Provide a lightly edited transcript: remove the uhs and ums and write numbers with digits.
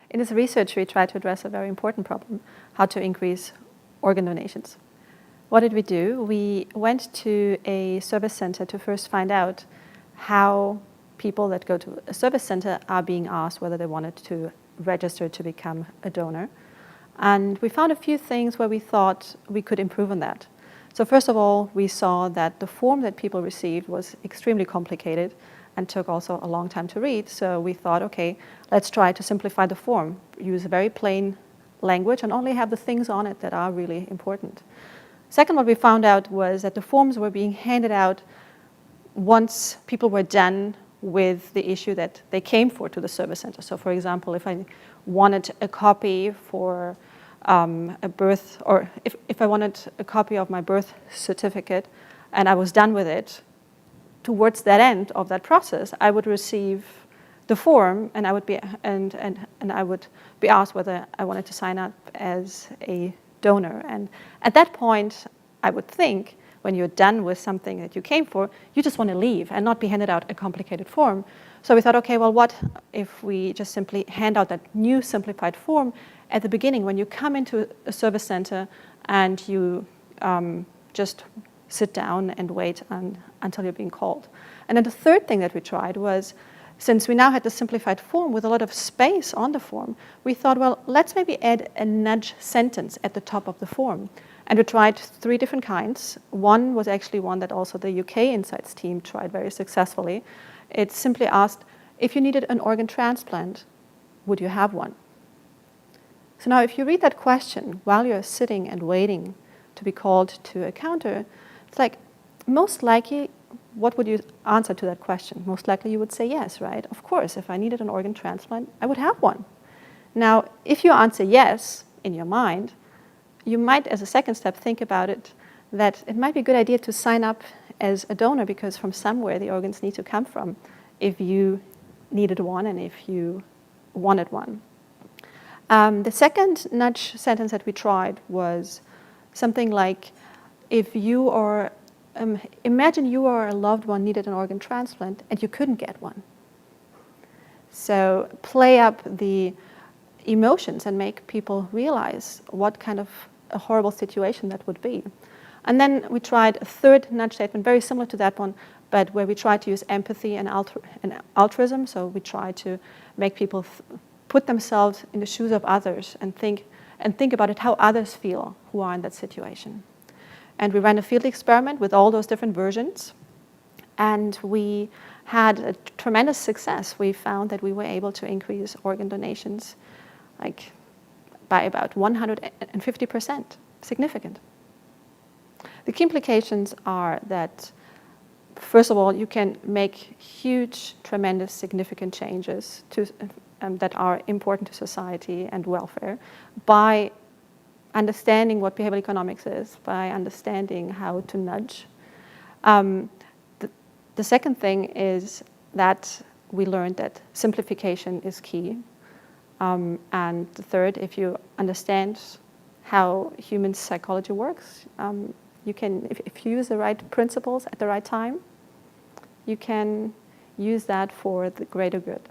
in this research, we tried to address a very important problem, how to increase organ donations. What did we do? We went to a service center to first find out how people that go to a service center are being asked whether they wanted to register to become a donor. And we found a few things where we thought we could improve on that. So first of all, we saw that the form that people received was extremely complicated and took also a long time to read. So we thought, okay, let's try to simplify the form, use a very plain language and only have the things on it that are really important. Second, what we found out was that the forms were being handed out once people were done with the issue that they came for to the service center. So for example, if I wanted a copy for a birth, or if I wanted a copy of my birth certificate and I was done with it, towards that end of that process, I would receive the form and I would be I would be asked whether I wanted to sign up as a donor. And at that point, I would think, when you're done with something that you came for, you just want to leave and not be handed out a complicated form. So we thought, okay, well, what if we just simply hand out that new simplified form at the beginning when you come into a service center and you just sit down and wait until you're being called. And then the third thing that we tried was, since we now had the simplified form with a lot of space on the form, we thought, well, let's maybe add a nudge sentence at the top of the form. And we tried 3 different kinds. One was actually one that also the UK Insights team tried very successfully. It simply asked, if you needed an organ transplant, would you have one? So now if you read that question while you're sitting and waiting to be called to a counter, it's like, most likely, what would you answer to that question? Most likely you would say yes, right? Of course, if I needed an organ transplant, I would have one. Now, if you answer yes in your mind, you might, as a second step, think about it, that it might be a good idea to sign up as a donor, because from somewhere the organs need to come from if you needed one and if you wanted one. The second nudge sentence that we tried was something like, if you are, imagine you or a loved one needed an organ transplant and you couldn't get one. So play up the emotions and make people realize what kind of a horrible situation that would be. And then we tried a third nudge statement, very similar to that one, but where we tried to use empathy and altruism. So we tried to make people put themselves in the shoes of others and think about it, how others feel who are in that situation. And we ran a field experiment with all those different versions, and we had a tremendous success. We found that we were able to increase organ donations by about 150%, significant. The key implications are that, first of all, you can make huge, tremendous, significant changes that are important to society and welfare by understanding what behavioral economics is, by understanding how to nudge. The second thing is that we learned that simplification is key. And the third, if you understand how human psychology works, you can, if you use the right principles at the right time, you can use that for the greater good.